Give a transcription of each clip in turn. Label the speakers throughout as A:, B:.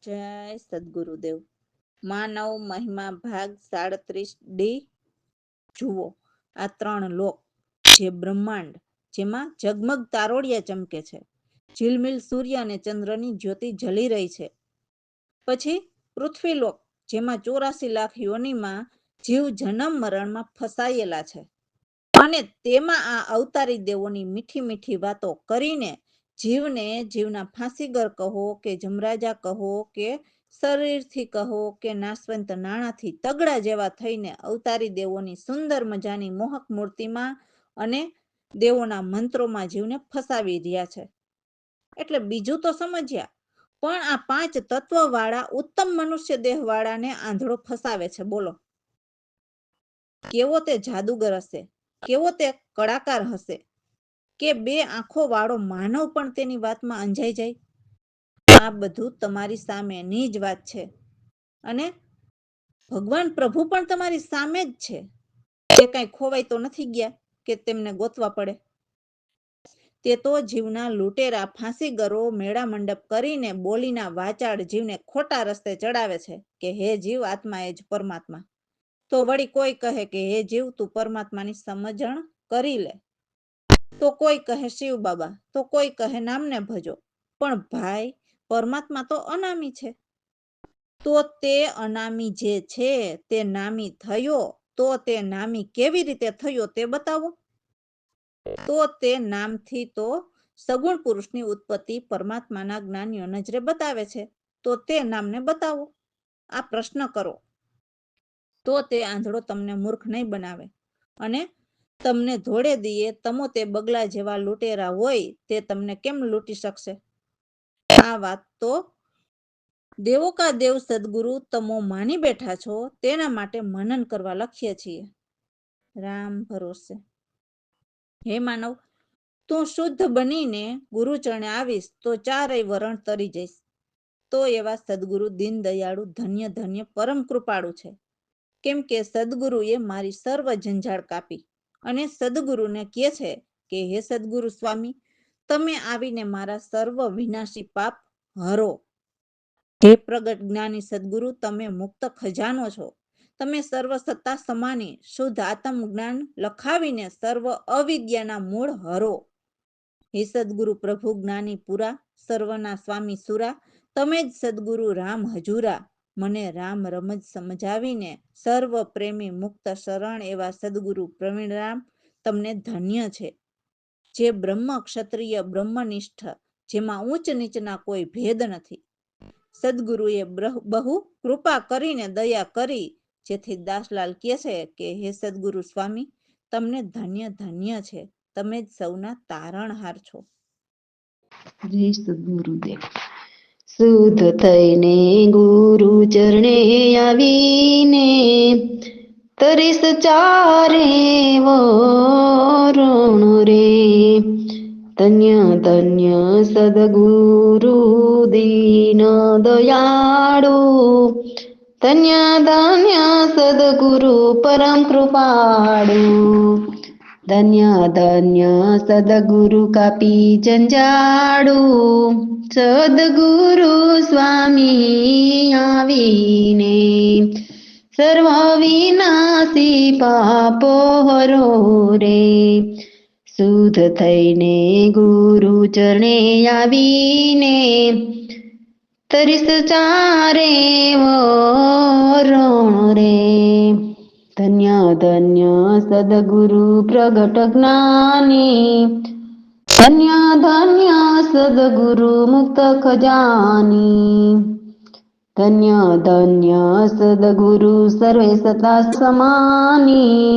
A: જય સદગુરુદેવ. માનવ મહિમા ભાગ 37D. જુઓ, આ 3 લોક, જે બ્રહ્માંડ, જેમાં ઝગમગ તારોડિયા ચમકે છે, ઝિલમિલ સૂર્ય અને ચંદ્રની જ્યોતિ જલી રહી છે. પછી પૃથ્વીલોક, જેમાં 84 લાખ યોનિમાં જીવ જન્મ મરણમાં ફસાયેલા છે, અને તેમાં આ અવતારી દેવોની મીઠી મીઠી વાતો કરીને જીવને જીવના ફાંસીગર કહો કે જમરાજા કહો કે શરીરથી કહો કે નાશવંત નાણાંથી તગડા જેવા થઈને અવતારી દેવોની સુંદર મજાની મોહક મૂર્તિમાં અને દેવોના મંત્રોમાં જીવને ફસાવી રહ્યા છે. એટલે બીજું તો સમજ્યા, પણ આ 5 તત્વવાળા ઉત્તમ મનુષ્ય દેહવાળાને આંધળો ફસાવે છે. બોલો, કેવો તે જાદુગર હશે, કેવો તે કળાકાર હશે કે 2 આંખો વાળો માનવ પણ તેની વાતમાં અંજાઈ જાય. આ બધું તમારી સામેની જ વાત છે, અને ભગવાન પ્રભુ પણ તમારી સામે જ છે. તે કઈ ખોવાઈ તો નથી ગયા કે તેમને ગોતવા પડે. તે તો જીવના લૂંટેરા ફાંસીગરો મેળા મંડપ કરીને બોલીના વાચાળ જીવને ખોટા રસ્તે ચડાવે છે કે હે જીવ, આત્મા એ જ પરમાત્મા. તો વળી કોઈ કહે કે હે જીવ, તું પરમાત્માની સમજણ કરી લે. તો કોઈ કહે શિવ બાબા, તો કોઈ કહે નામને ભજો. પણ ભાઈ, પરમાત્મા તો અનામી છે. તો તે અનામી જે છે તે નામી થયો, તો તે નામી કેવી રીતે થયો તે બતાવો. તો તે નામથી તો સગુણ પુરુષની ઉત્પત્તિ પરમાત્માના જ્ઞાનીઓ નજરે બતાવે છે. તો તે નામને બતાવો. આ પ્રશ્ન કરો તો તે આંધળો તમને મૂર્ખ નહીં બનાવે, અને તમને ધોળે દીએ તમો તે બગલા જેવા લૂંટેરા હોય તે તમને કેમ લૂંટી શકશે. આ વાત તો દેવો કા દેવ સદગુરુ તમો માની બેઠા છો, તેના માટે મનન કરવા લખીએ છીએ. રામ ભરોસે. હે માનવ, તું શુદ્ધ બનીને ગુરુ ચરણે આવીશ તો 4 વરણ તરી જઈશ. તો એવા સદગુરુ દીન દયાળુ ધન્ય ધન્ય પરમ કૃપાળુ છે. કેમ કે સદગુરુએ મારી સર્વ ઝંઝાળ કાપી, અને સદગુરુને કહે છે કે હે સદગુરુ સ્વામી, તમે આવીને મારા સર્વ વિનાશી પાપ હરો. હે પ્રગટ જ્ઞાની સદગુરુ, તમે મુક્ત ખજાનો છો. તમે સર્વ સત્તા સમાની શુદ્ધ આત્મ જ્ઞાન લખાવીને સર્વ અવિદ્યાના મૂળ હરો. હે સદગુરુ પ્રભુ જ્ઞાની પુરા, સર્વના સ્વામી સુરા, તમે જ સદગુરુ રામ હજુરા. મને રામ રમજ સમજાવીને સર્વ પ્રેમી મુક્ત શરણ એવા સદગુરુ પ્રવીણરામ તમને ધન્ય છે. જે બ્રહ્મ ક્ષત્રિય બ્રહ્મનિષ્ઠ, જેમાં ઊંચ નીચના કોઈ ભેદ નથી. સદગુરુએ બહુ કૃપા કરીને દયા કરી, જેથી દાસલાલ કહે છે કે હે સદગુરુ સ્વામી, તમને ધન્ય ધન્ય છે. તમે જ સૌના તારણહાર છો.
B: જય સદગુરુદેવ. શુદ્ધ થઈને ગુરુ ચરણે આવીને તરીસ ચારે વરણ રે. ધન્ય ધન્ય સદગુરુ દીન દયાળુ, ધન્ય ધન્ય સદગુરુ પરમ કૃપાળુ. ધન્ય ધન્ય સદગુરુ કાપી જંજાળુ, સદગુરુ સ્વામી આવીને સર્વ વિનાશી પાપો હરો રે. શુદ્ધ થઈને ગુરુ ચરણે આવીને તરીસ ચારે વરણ રે. ધન્ય ધન્ય સદગુરુ પ્રગટ જ્ઞાની, ધન્ય ધન્ય સદગુરુ મુક્ત ખજાની. ધન્ય ધન્ય સદગુરુ સર્વે સત્તા સમાની,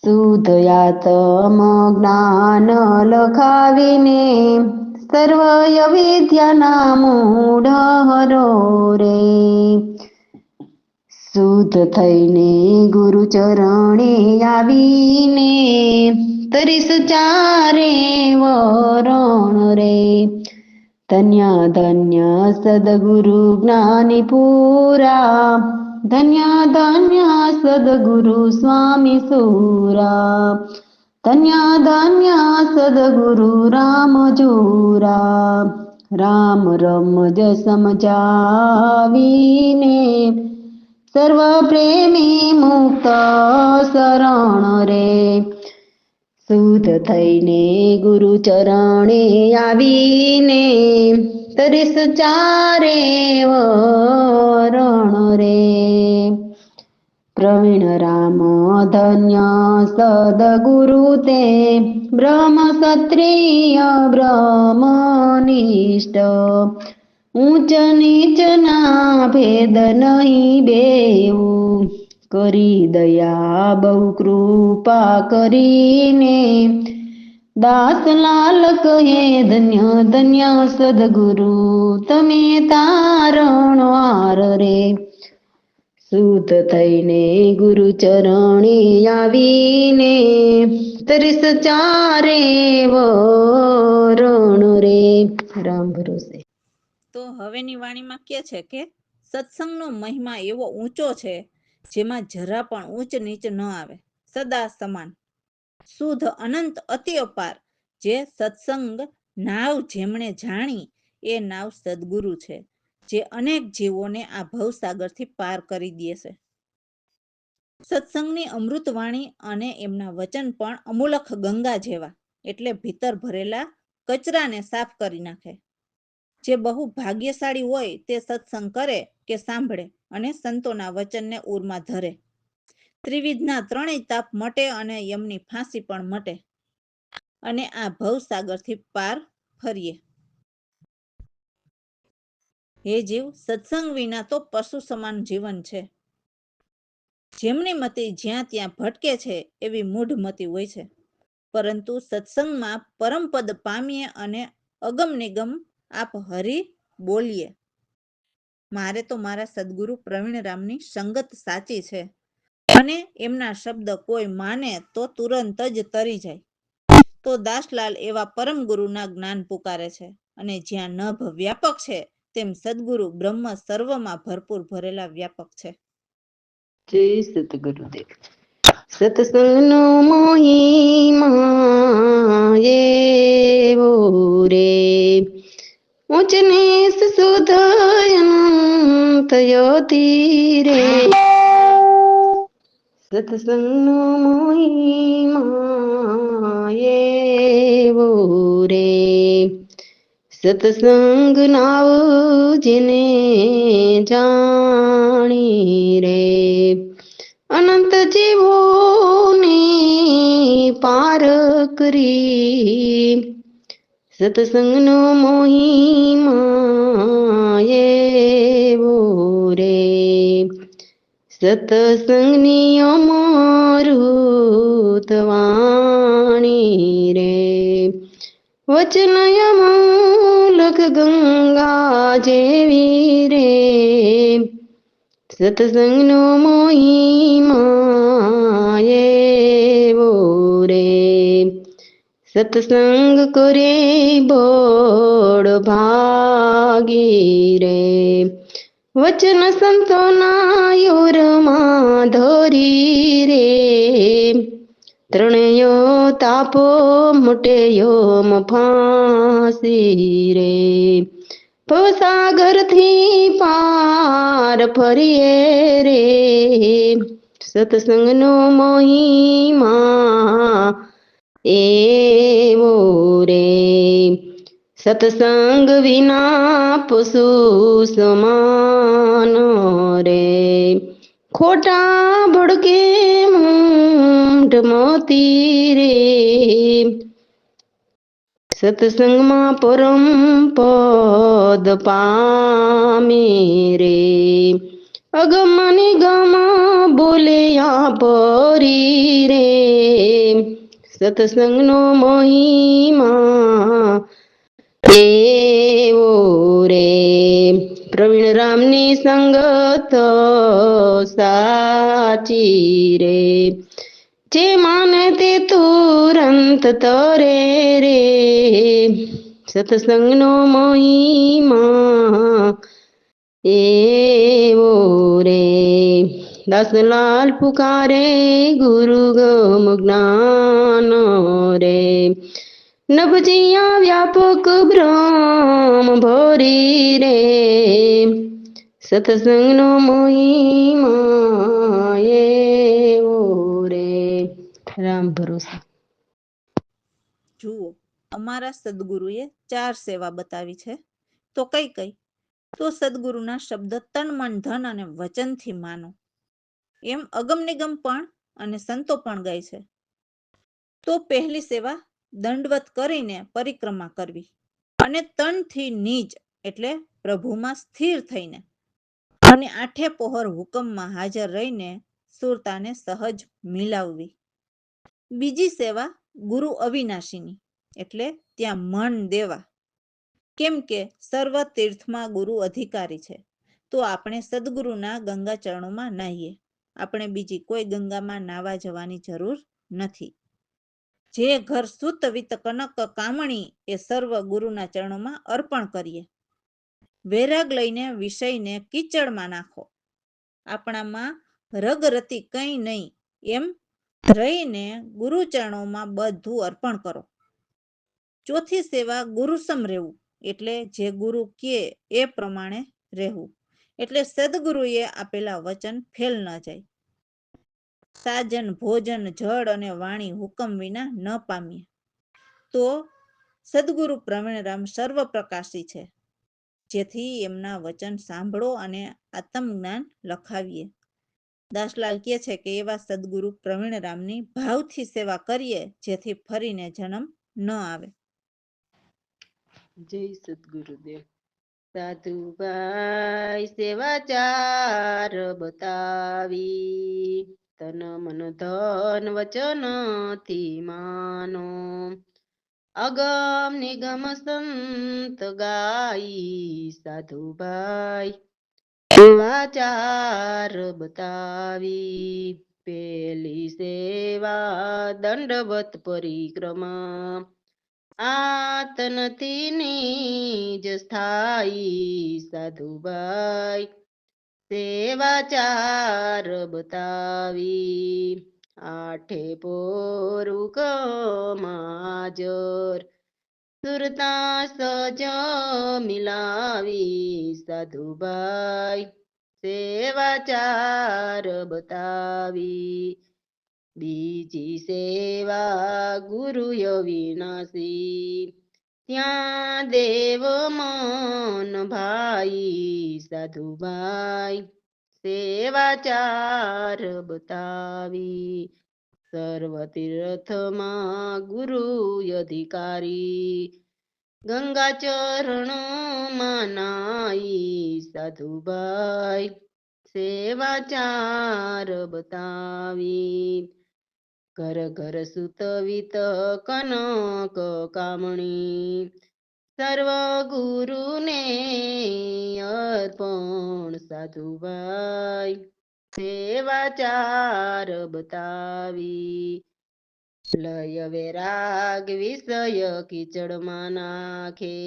B: શુદ્ધ આત્મ જ્ઞાન લખાવીને સર્વ અવિદ્યાના મૂઢ હરો રે. શુદ્ધ થઈને ગુરુ ચરણે આવીને તરીસ ચારે વરણ રે. ધન્ય ધન્ય સદગુરુ જ્ઞાની પુરા, ધન્ય ધન્ય સદગુરુ સ્વામી સુરા, ધન્ય ધન્ય સદગુરુ રામ જુરા. રામ રમજ સમજાવીને સર્વ પ્રેમી મુક્ત શરણ રે શુદ્ધ થઈને ગુરુ ચરણે આવીને તરીસ ચારે વરણ રે પ્રવીણ રામ ધન્ય સદગુરુ તે બ્રહ્મ ક્ષત્રિય બ્રહ્મનિષ્ઠ ઊંચ નીચના ભેદ નહીં બેવું કરી દયા બહુ કૃપા કરીને દાસલાલ કહે ધન્ય ધન્ય સદગુરુ તમે તારણ વાર રે શુદ્ધ થઈને ગુરુ ચરણે આવીને તરીસ ચારે વરણ રે રામ ભરોસે.
A: તો હવેની વાણીમાં કે છે કે સત્સંગનો મહિમા એવો ઊંચો છે જેમાં જરા પણ ઊંચ નીચ ન આવે, સદા સમાન, શુદ્ધ, અનંત, અતિ અપાર. જે સત્સંગ નાવ જેમણે જાણી એ નાવ સદગુરુ છે, જે અનેક જીવોને આ ભવસાગરથી પાર કરી દે છે. સત્સંગની અમૃતવાણી અને એમના વચન પણ અમૂલક ગંગા જેવા, એટલે ભીતર ભરેલા કચરાને સાફ કરી નાખે. જે બહુ ભાગ્યશાળી હોય તે સત્સંગ કરે કે સાંભળે અને સંતોના વચનને ઉરમાં ધરે. ત્રિવિધના ત્રણેય તાપ મટે અને યમની ફાંસી પણ મટે અને આ ભવસાગરથી પાર ફરીએ. હે જીવ, સત્સંગ વિના તો પશુ સમાન જીવન છે. જેમની મતિ જ્યાં ત્યાં ભટકે છે એવી મૂઢ મતિ હોય છે, પરંતુ સત્સંગમાં પરમપદ પામીએ અને અગમ નિગમ આપ હરી બોલીએ. મારે તો મારા સદગુરુ પ્રવીણરામની સંગત સાચી છે અને એમના શબ્દ કોઈ માને તો તુરંત જ તરી જાય. તો દાસલાલ એવા પરમ ગુરુના જ્ઞાન પુકારે છે અને જ્યાં નભ વ્યાપક છે તેમ સદગુરુ બ્રહ્મ સર્વમાં ભરપૂર ભરેલા વ્યાપક છે.
B: જય સતગુરુદેવ. સત્સંગનો મહિમા એવો રે ઉચ્ચ નીચ શુદ્ધ અનંત યોતિ રે સત્સંગનો મહિમા એવો રે સત્સંગ નાવ જેને જાણી રે અનંત જીવોને પાર કરી સત્સંગનો મહિમા એવો રે સત્સંગની અમૃત વાણી રે વચન અમૂલક ગંગા જેવી રે સત્સંગનો મહિમા એવો રે સત્સંગ કરે બોળ ભાગી રે વચન સંતોના યોરમાં ધરી રે ત્રણેયો તાપો મુટેયો ફાંસી રે ભવસાગરથી પાર ફરીએ રે સત્સંગનો મહિમા એવો રે સત્સંગ વિના પશુ સમાન રે ખોટા ભડકે મૂઢ મોતી રે સત્સંગમાં પરમ પદ પામે રે અગમ નિગમ બોલે પરી રે સત્સંગનો મહિમા એવો રે પ્રવીણરામની સંગત સાચી રે જે માને તે તુરંત તરે રે સત્સંગનો મહિમા એવો રે દાસલાલ પુકારે ગુરુ ગમ જ્ઞાન રે નભજિયા વ્યાપક બ્રહ્મ ભરી રે સત્સંગનો મહિમા એવો રે. રામ ભરોસે.
A: જુઓ, અમારા સદગુરુએ 4 સેવા બતાવી છે. તો કઈ કઈ? તો સદગુરુના શબ્દ તન મન ધન અને વચનથી માનો, એમ અગમ નિગમ પણ અને સંતો પણ ગાય છે. તો પહેલી સેવા દંડવત કરીને પરિક્રમા કરવી અને તનથી નીજ એટલે પ્રભુમાં સ્થિર થઈને અને આઠે પહોર હુકમમાં હાજર રહીને સુરતાને સહજ મિલાવવી. બીજી સેવા ગુરુ અવિનાશીની એટલે ત્યાં મન દેવા, કેમ કે સર્વ તીર્થમાં ગુરુ અધિકારી છે. તો આપણે સદગુરુના ગંગા ચરણોમાં નાહીએ. આપણે બીજી કોઈ ગંગામાં નાવા જવાની જરૂર નથી. જે ઘર સુત વિત કનક કામણી એ સર્વ ગુરુના ચરણોમાં અર્પણ કરીએ. વૈરાગ લઈને વિષયને કીચડમાં નાખો. આપણામાં રગરતી કંઈ નહીં એમ રહીને ગુરુચરણોમાં બધું અર્પણ કરો. ચોથી સેવા ગુરુસમ રહેવું એટલે જે ગુરુ કહે એ પ્રમાણે રહેવું, એટલે સદગુરુએ આપેલા વચન ફેલ ન જાય. સાજન ભોજન જળ અને વાણી હુકમ વિના ન પામીએ. તો સદગુરુ પ્રવીણરામ સર્વ પ્રકાશી છે, જેથી એમના વચન સાંભળો અને આત્મજ્ઞાન લખાવીએ. દાસલાલ કહે છે કે એવા સદગુરુ પ્રવીણરામની ભાવથી સેવા કરીએ, જેથી ફરીને જન્મ ન આવે.
B: જય સદગુરુદેવ. સાધુભાઈ સેવા 4 બતાવી, તન મન ધન વચનથી માનો. અગમ નિગમ સંત ગાઈ સાધુભાઈ સેવા 4 બતાવી. પેલી સેવા દંડવત પરિક્રમા, આતનથી નિજ સ્થાયી સાધુભાઈ સેવા 4 બતાવી. આઠે પોરું કમાજર સુરતા સજ મિલાવી સાધુભાઈ સેવા 4 બતાવી. બીજી સેવા ગુરુ અવિનાશી, ત્યાં દેવ મન ભાઈ સાધુભાઈ સેવા 4 બતાવી. સર્વ તીર્થમાં ગુરુ અધિકારી, ગંગા ચરણમાં નાઈ સાધુભાઈ સેવા 4 બતાવી. ઘર ઘર સુત વિત કનક કામણી, સર્વ ગુરુને અર્પણ સાધુભાઈ સેવા 4 બતાવી. લય વૈરાગ વિષય કીચડમાં નાખે,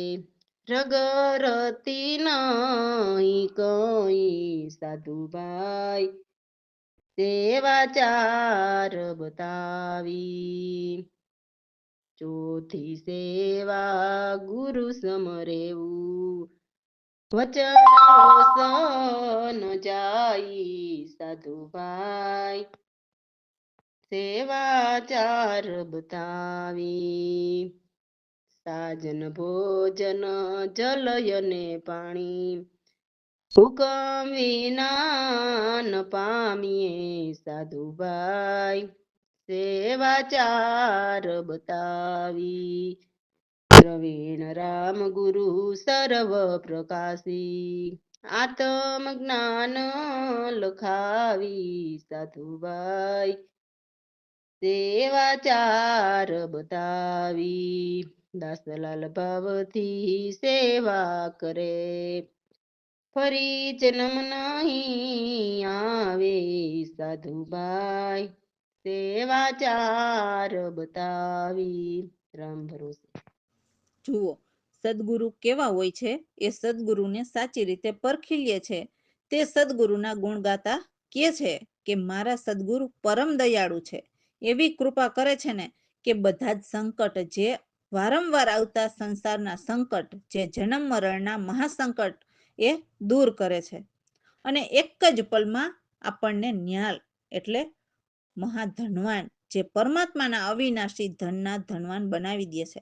B: રગરતી નહીં કઈ સાધુભાઈ સેવા 4 બતાવી. ચોથી સેવા ગુરુ સમરેવું, વચન જાય સાધુભાઈ સેવા 4 બતાવી. સાજન ભોજન જલય ને પાણી, હુકમ વિના ન પામીએ સાધુભાઈ સેવા 4 બતાવી. પ્રવીણ રામ ગુરુ સર્વ પ્રકાશી, આત્મ જ્ઞાન લખાવી સાધુભાઈ સેવા 4 બતાવી. દાસલાલ ભાવથી સેવા કરે, ફરી જન્મ નહીં આવે સાધુભાઈ સેવા 4 બતાવી. રામ ભરોસે.
A: જુઓ, સદગુરુ કેવા હોય છે એ સદગુરુને સાચી રીતે પરખી લે છે તે સદગુરુના ગુણ ગાતા કહે છે કે મારા સદગુરુ પરમ દયાળુ છે, એવી કૃપા કરે છે ને કે બધા જ સંકટ જે વારંવાર આવતા સંસારના સંકટ, જે જન્મ મરણના મહાસંકટ એ દૂર કરે છે અને એક જ પલમાં આપણને ન્યાલ એટલે મહાધનવાન, જે પરમાત્માના અવિનાશી ધનના ધનવાન બનાવી દે છે.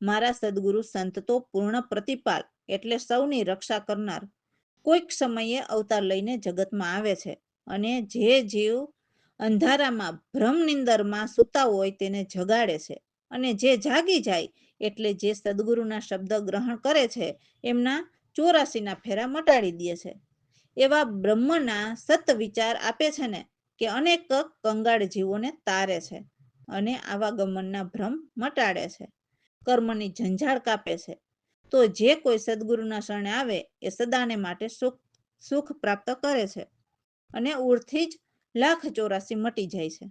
A: મારા સદગુરુ સંત તો પૂર્ણ પ્રતિપાલ એટલે સૌની રક્ષા કરનાર કોઈક સમયે અવતાર લઈને જગતમાં આવે છે અને જે જીવ અંધારામાં ભ્રમનિંદરમાં સૂતા હોય તેને જગાડે છે અને જે જાગી જાય એટલે જે સદગુરુના શબ્દ ગ્રહણ કરે છે એમના 84ના ફેરા મટાડી દે છે. એવા બ્રહ્મના સત વિચાર આપે છે ને કે અનેક કંગાળ જીવોને તારે છે અને આવાગમનના ભ્રમ મટાડે છે, કર્મની ઝંઝાળ કાપે છે. તો જે કોઈ સદગુરુના શરણે આવે એ સદાને માટે સુખ પ્રાપ્ત કરે છે અને ઉરથી જ 1,84 મટી જાય છે.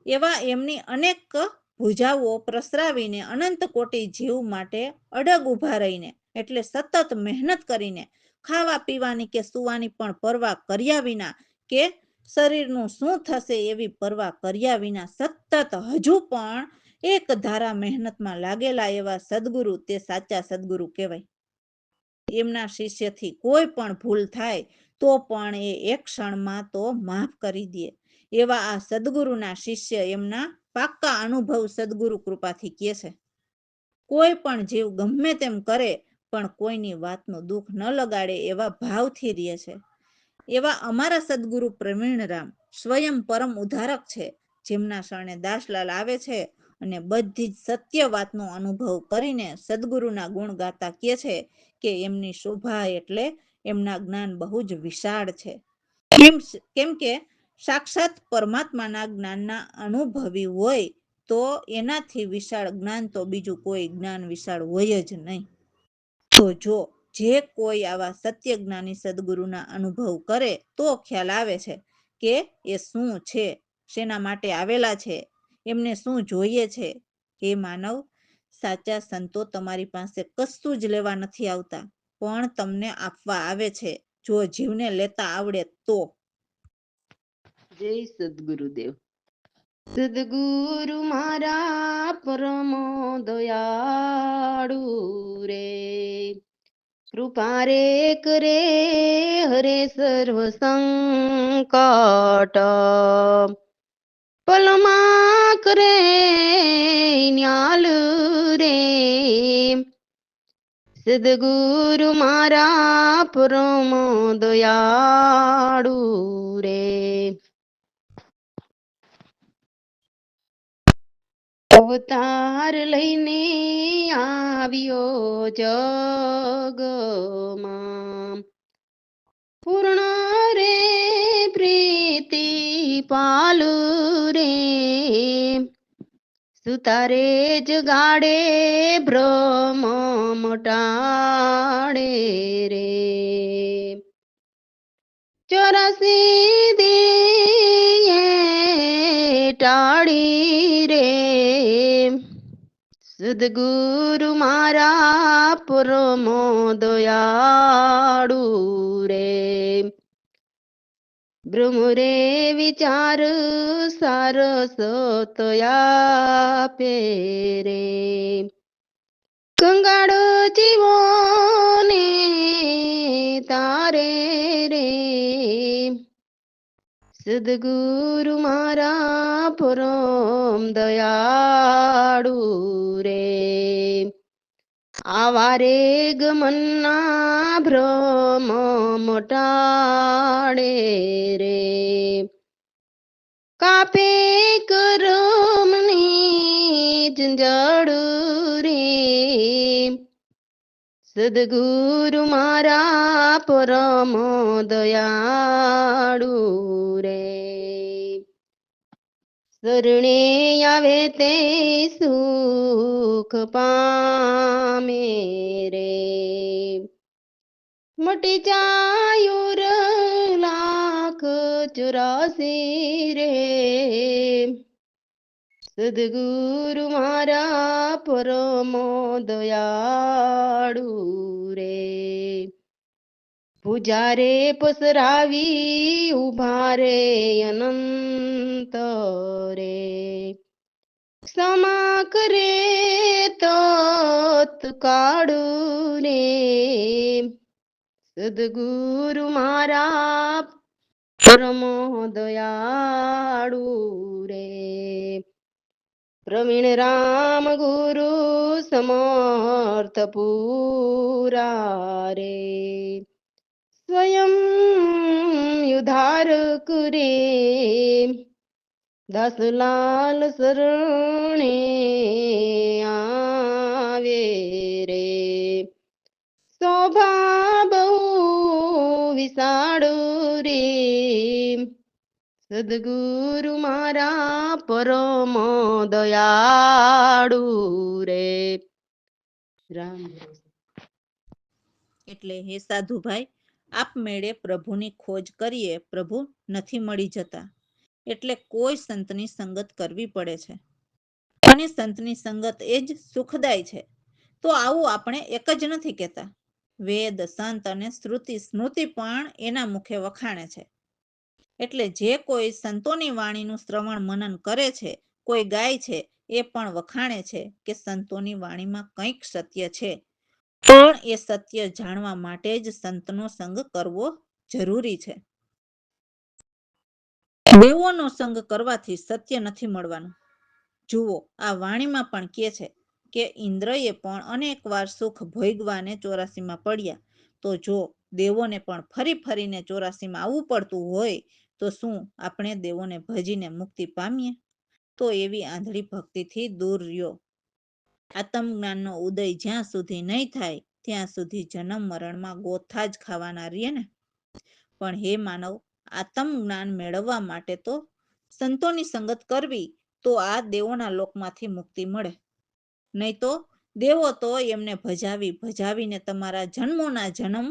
A: એવા એમની અનેક ભુજાઓ પ્રસરાવીને અનંત કોટી જીવ માટે અડગ ઊભા રહીને એટલે સતત મહેનત કરીને ખાવા પીવાની કે સુવાની પણ પરવા કર્યા વિના કે શરીરનું શું થશે એવી પરવા કર્યા વિના સતત હજુ પણ એક ધારા મહેનતમાં લાગેલા એવા સદગુરુ તે સાચા સદગુરુ કહેવાય. એમના શિષ્યથી કોઈ પણ ભૂલ થાય તો પણ એ એક ક્ષણમાં તો માફ કરી દે. એવા આ સદગુરુના શિષ્ય એમના પાક્કા અનુભવ સદગુરુ કૃપાથી કહે છે. કોઈ પણ જીવ ગમે તેમ કરે પણ કોઈની વાતનું દુઃખ ન લગાડે એવા ભાવથી રહે છે. એવા અમારા સદગુરુ પ્રવીણરામ સ્વયં પરમ ઉદ્ધારક છે, જેમના શરણે દાસલાલ આવે છે અને બધી જ સત્ય વાતનો અનુભવ કરીને સદગુરુના ગુણ ગાતા કહે છે કે એમની શોભા એટલે એમના જ્ઞાન બહુ જ વિશાળ છે. કેમ કે સાક્ષાત પરમાત્માના જ્ઞાનના અનુભવી હોય તો એનાથી વિશાળ જ્ઞાન તો બીજું કોઈ જ્ઞાન વિશાળ હોય જ નહીં. તો જો જે કોઈ આવા સત્ય જ્ઞાની સદગુરુના અનુભવ કરે તો ખ્યાલ આવે છે કે એ શું છે, શેના માટે આવેલા છે, એમને શું જોઈએ છે. હે માનવ, સાચા સંતો તમારી પાસે કશું જ લેવા નથી આવતા, પણ તમને આપવા આવે છે, જો જીવને લેતા આવડે તો.
B: જય સદગુરુદેવ. સદગુરુ મારા પરમ દયાળુ રે, કૃપા રે કરે હરે સર્વ સંકટ, પલમાં કરે ન્યાલ રે. સદગુરુ મારા પરમ દયાળુ રે. અવતાર લઈને આવ્યો જગમાં, પૂર્ણ રે પ્રીતિ પાલુ રે. સુતારે જગાડે ભ્રમ મટાડે રે. 84 દિયે ટાળી રે. સદગુરુ મારા પરમ દયાળુ રે. બ્રહ્મ રે વિચાર સારસ આપે રે. કંગાળ જીવોને તારે રે. સદગુરુ મારા પરમ દયાળુ રે. આવા રે ગમનના ભ્રમ મટાડે રે. કાપે કરમની ઝંઝાળ રે. સદગુરુ મારા પરમ દયાળુ રે. શરણે આવે તે સુખ પામે રે. મટી જાય 1,84 રે. સદગુરુ મારા પરમ દયાળુ રે. પૂજા રે પસરાવી ઉભા રે અનંત રે. ક્ષમા કરે તો કાળું રે સદગુરુ મારા પરમ દયાળુ રે પ્રવીણ રામ ગુરુ સમર્થ પુરા રે સ્વયં ઉદ્ધારક રે દાસલાલ શરણે આવે રે શોભા બહુ વિશાળ રે સદગુરુ મારા પરમ દયાળુ રે રામ
A: એટલે હે સાધુભાઈ, આપમેળે પ્રભુની ખોજ કરીએ પ્રભુ નથી મળી જતા. એટલે કોઈ સંતની સંગત કરવી પડે છે. અને સંતની સંગત એ જ સુખદાય છે. તો આવું આપણે એક જ નથી કહેતા. વેદ, સંત અને શ્રુતિ સ્મૃતિ પણ એના મુખે વખાણે છે. એટલે જે કોઈ સંતોની વાણીનું શ્રવણ મનન કરે છે, કોઈ ગાય છે, એ પણ વખાણે છે કે સંતોની વાણીમાં કંઈક સત્ય છે. પણ એ સત્ય જાણવા માટે જ સંતનો સંગ કરવો જરૂરી છે. દેવોનો સંગ કરવાથી સત્ય નથી મળવાનું. જુઓ, આ વાણીમાં પણ કહે છે કે ઇન્દ્રએ પણ અનેક વાર સુખ ભોગવાને 84માં પડ્યા. તો જો દેવોને પણ ફરી ફરીને 84માં આવવું પડતું હોય તો શું આપણે દેવોને ભજીને મુક્તિ પામીએ? તો એવી આંધળી ભક્તિથી દૂર રહ્યો. આત્મજ્ઞાનનો ઉદય જ્યાં સુધી નહીં થાય ત્યાં સુધી જન્મ મરણમાં ગોથા જ ખાવાના રહીએ ને. પણ હે માનવ, આત્મજ્ઞાન મેળવવા માટે તો સંતોની સંગત કરવી, તો આ દેવોના લોકમાંથી મુક્તિ મળે. નહીં તો દેવો તો એમને ભજાવીને તમારા જન્મોના જન્મ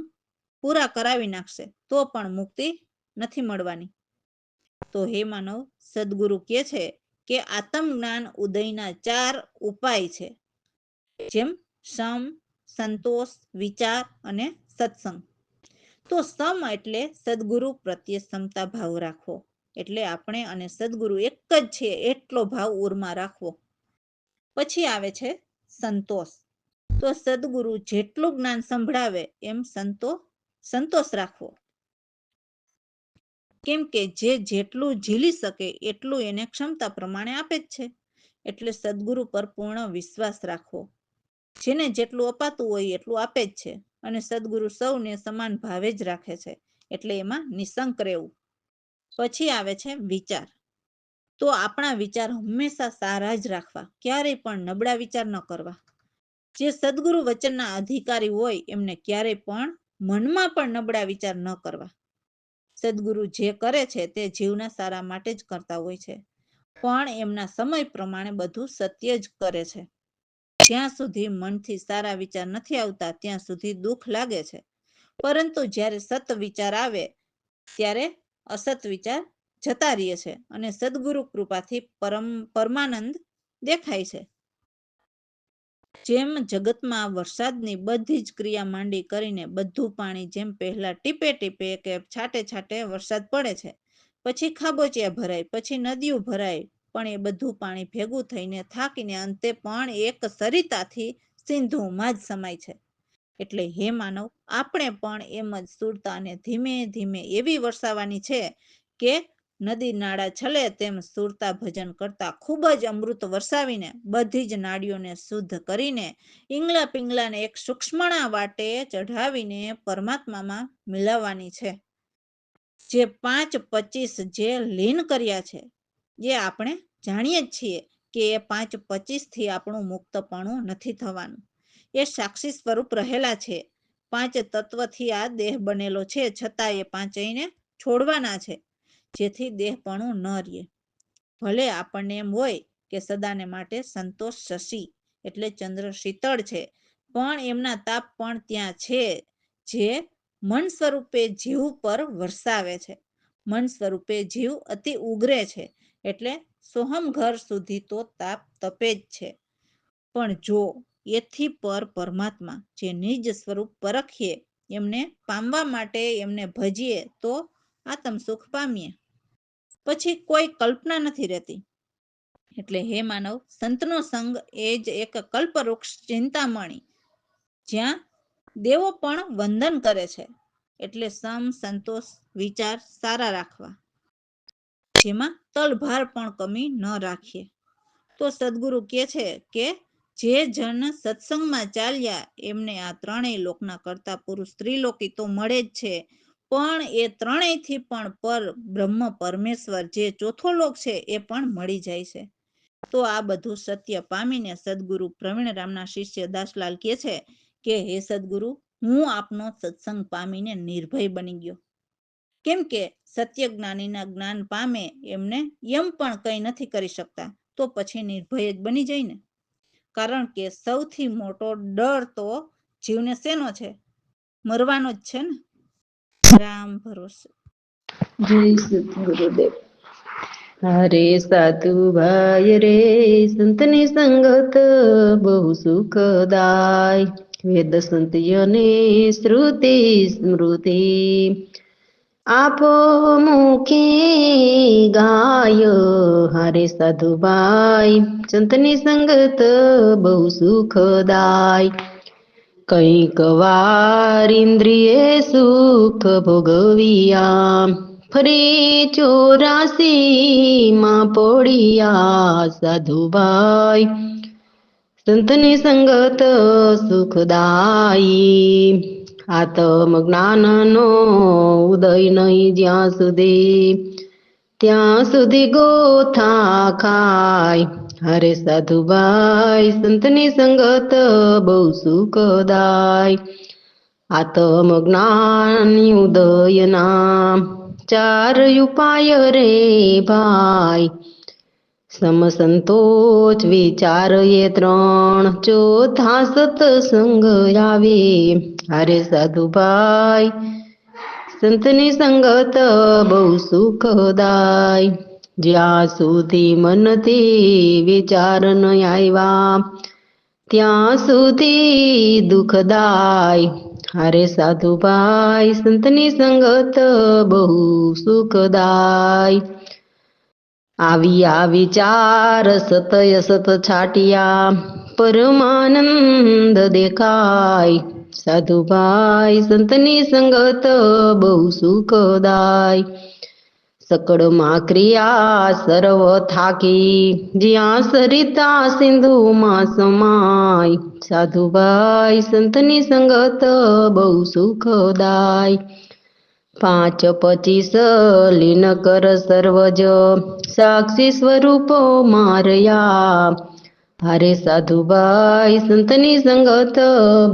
A: પૂરા કરાવી નાખશે, તો પણ મુક્તિ નથી મળવાની. તો હે માનવ, સદગુરુ કહે છે કે આત્મજ્ઞાન ઉદયના 4 ઉપાય છે. જેમ સમ, સંતોષ, વિચાર અને સત્સંગ. તો સમ એટલે સદગુરુ પ્રત્યે સમતા ભાવ રાખવો. એટલે આપણે અને સદગુરુ એક જ છે એટલો ભાવ ઉરમાં રાખવો. પછી આવે છે સંતોષ. તો સદગુરુ જેટલું જ્ઞાન સંભળાવે એમ સંતોષ રાખવો. કેમ કે જે જેટલું ઝીલી શકે એટલું એને ક્ષમતા પ્રમાણે આપે જ છે. એટલે સદગુરુ પર પૂર્ણ વિશ્વાસ રાખવો. જેને જેટલું અપાતું હોય એટલું આપે જ છે. અને સદગુરુ સૌને સમાન ભાવે જ રાખે છે. એટલે એમાં નિશંક રહેવું. પછી આવે છે વિચાર. તો આપણા વિચાર હંમેશા સારા જ રાખવા, ક્યારેય પણ નબળા વિચાર ન કરવા. જે સદગુરુ વચનના અધિકારી હોય એમને ક્યારેય પણ મનમાં પણ નબળા વિચાર ન કરવા. સદગુરુ જે કરે છે તે જીવના સારા માટે જ કરતા હોય છે. પણ એમના સમય પ્રમાણે બધું સત્ય જ કરે છે. જ્યાં સુધી મનથી સારા વિચાર નથી આવતા ત્યાં સુધી દુઃખ લાગે છે. પરંતુ જ્યારે સત વિચાર આવે ત્યારે અસત વિચાર જતા રહે છે અને સદગુરુ કૃપાથી પરમાનંદ દેખાય છે. જેમ જગતમાં વરસાદની બધી જ ક્રિયા માંડી કરીને બધું પાણી જેમ પહેલા ટીપે ટીપે કે છાંટે છાંટે વરસાદ પડે છે, પછી ખાબોચિયા ભરાય, પછી નદીઓ ભરાય, પણ એ બધું પાણી ભેગું થઈને થાકીને અંતે પણ એક સરિતાથી સિંધુમાં જ સમાય છે. એટલે હે માનવ, આપણે પણ એમ જ સુરતાને ધીમે ધીમે એવી વરસાવવાની છે કે નદી નાળા છલે તેમ સુરતા ભજન કરતા ખૂબ જ અમૃત વરસાવીને બધી જ નાળીઓને શુદ્ધ કરીને ઈંગલા પિંગલાને એક સૂક્ષ્મણા વાટે ચઢાવીને પરમાત્મામાં મિલાવવાની છે. જે 5-25 જે લીન કર્યા છે એ આપણે જાણીએ જ છીએ કે એ 5-25 થી આપણું મુક્તપણું નથી થવાનું. એ સાક્ષી સ્વરૂપ રહેલા છે. 5 તત્વથી આ દેહ બનેલો છે, છતાં એ પાંચેયને છોડવાના છે, જેથી દેહપણું ન રહે. ભલે આપણને એમ હોય કે સદાને માટે સંતોષ શશી એટલે ચંદ્ર શીતળ છે, પણ એમના તાપ પણ ત્યાં છે જે મન સ્વરૂપે જીવ પર વરસાવે છે. મન સ્વરૂપે જીવ અતિ ઉગ્રે છે, એટલે સોહમ ઘર સુધી તો તાપ તપે જ છે. પણ જો એથી પર પરમાત્મા જે નિજ સ્વરૂપ પરખીએ, એમને પામવા માટે એમને ભજીએ તો આત્મ સુખ પામીએ. પછી કોઈ કલ્પના નથી રહેતી. એટલે હે માનવ, સંતનો સંગ એ જ એક કલ્પવૃક્ષ ચિંતામણી, જ્યાં દેવો પણ વંદન કરે છે. એટલે સમ, સંતોષ, વિચાર સારા રાખવા, જેમાં તલભાર પણ કમી ન રાખીએ. તો સદગુરુ કહે છે કે જે જન સત્સંગમાં ચાલ્યા એમને આ ત્રણેય લોકના કરતા પુરુષ ત્રિલોકી તો મળે જ છે, પણ એ ત્રણેયથી પણ પર બ્રહ્મ પરમેશ્વર જે ચોથો લોક છે એ પણ મળી જાય છે. તો આ બધું સત્ય પામીને સદગુરુ પ્રવીણરામના શિષ્ય દાસલાલ કહે છે કે હે સદગુરુ, હું આપનો સત્સંગ પામીને નિર્ભય બની ગયો. કેમ કે સત્ય જ્ઞાનીના જ્ઞાન પામે એમને યમ પણ કંઈ નથી કરી શકતા, તો પછી નિર્ભય જ બની જાય ને. કારણ કે સૌથી મોટો ડર તો જીવને શેનો છે? મરવાનો જ છે ને. રામ ભરોસે.
B: જય સદગુરુદેવ. હરે સાધુ ભાઈ રે, સંતની સંગત બહુ સુખદાય. વેદ સંતિયોને શ્રુતિ સ્મૃતિ આપો મુખે ગાય. હરે સાધુ ભાઈ, સંતની સંગત બહુ સુખદાય. કંઈક વાર ઇન્દ્રિય સુખ ભોગવિયા, ફરી 84 પોળિયા. સાધુભાઈ, સંતની સંગત સુખદાયી. આત્મ જ્ઞાનનો ઉદય નહીં જ્યાં સુધી, ત્યાં સુધી ગોથા ખાય. હરે સાધુભાઈ, સંતની સંગત બહુ સુખદાય. આત્મ જ્ઞાની ઉદયના 4 ઉપાય રે ભાઈ. સમ, સંતોષ, વિચાર એ 3, ચોથા સત્સંગ આવે. હરે સાધુભાઈ, સંતની સંગત બહુ સુખદાય. જ્યાં સુધી મનથી વિચાર ન આવ્યા, ત્યાં સુધી દુઃખદાય. હરે સાધુભાઈ, સંતની સંગત બહુ સુખદાય. આવ્યા વિચાર સતય સત છાટિયા, પરમાનંદ દેખાય. સાધુભાઈ, સંતની સંગત બહુ સુખદાય. સકળમાં ક્રિયા સર્વ થાકી, જ્યાં સરિતા સિંધુમાં સમાય. સાધુભાઈ, સંતની સંગત બહુ સુખદાય. 5 25 લીન કર સર્વજ, સાક્ષી સ્વરૂપો મારયા. હરે સાધુભાઈ, સંતની સંગત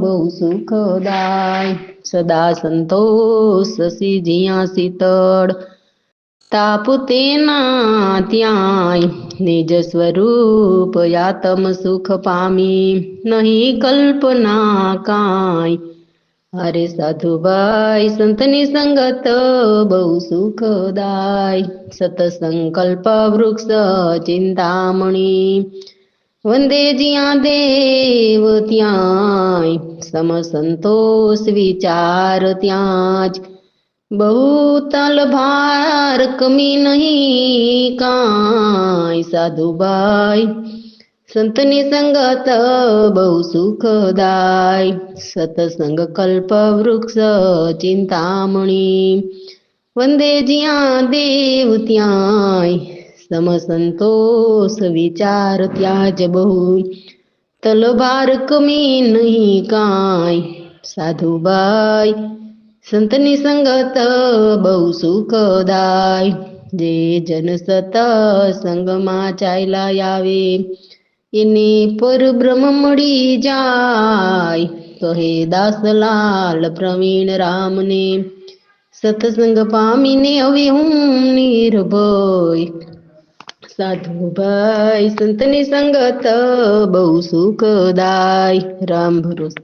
B: બહુ સુખદાય. સદા સંતોષ જ્યાં શીતળ, તાપ તેના ત્યાંય. નિજ સ્વરૂપ આત્મ સુખ પામી, નહીં કલ્પના કાંઈ. હરે સાધુભાઈ, સંતની સંગત બહુ સુખદાય. સતસંકલ્પ વૃક્ષ ચિંતામણી, વંદે જ્યાં દેવ ત્યાંય. સમ, સંતોષ, વિચાર ત્યાં જ, બહુ તલભાર કમી નહીં કાંઈ. સાધુભાઈ, સંતની સંગત બહુ સુખદાય. સતસંગ કલ્પ વૃક્ષ ચિંતામણી, વંદે જ્યાં દેવ ત્યાંય. સમ, સંતોષ, વિચાર ત્યાં જ, બહુ તલભાર કમી નહીં કાંઈ. સાધુભાઈ, સંતની સંગત બહુ સુખદાય. જે જન સત્સંગમાં ચાલ્યા આવે, એને પરબ્રહ્મ મળી જાય. કહે દાસલાલ પ્રવીણ રામને, સત્સંગ પામીને હવે હું નિર્ભય. સાધુભાઈ, સંતની સંગત બહુ સુખદાય. રામ ભરોસે.